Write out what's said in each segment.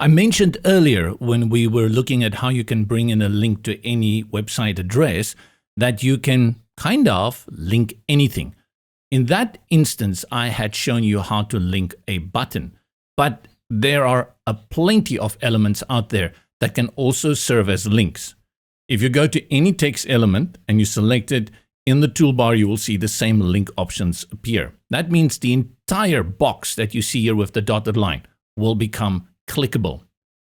I mentioned earlier when we were looking at how you can bring in a link to any website address that you can kind of link anything. In that instance, I had shown you how to link a button, but there are plenty of elements out there that can also serve as links. If you go to any text element and you select it, in the toolbar you will see the same link options appear. That means the entire box that you see here with the dotted line will become clickable.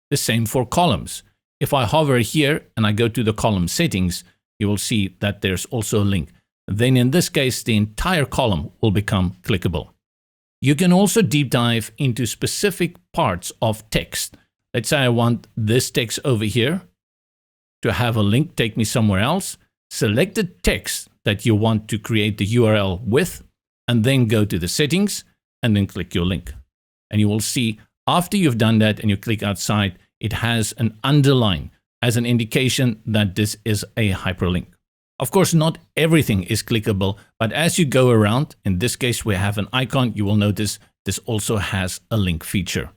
The same for columns. If I hover here and I go to the column settings, you will see that there's also a link. Then in this case, the entire column will become clickable. You can also deep dive into specific parts of text. Let's say I want this text over here to have a link take me somewhere else. Select the text that you want to create the URL with, and then go to the settings and then click your link. And you will see after you've done that and you click outside, it has an underline as an indication that this is a hyperlink. Of course, not everything is clickable, but as you go around, in this case, we have an icon. You will notice this also has a link feature.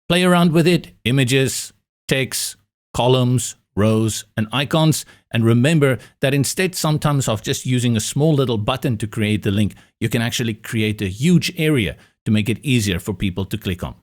Play around with it, images, text, columns, rows, and icons. And remember that instead sometimes of just using a small little button to create the link, you can actually create a huge area to make it easier for people to click on.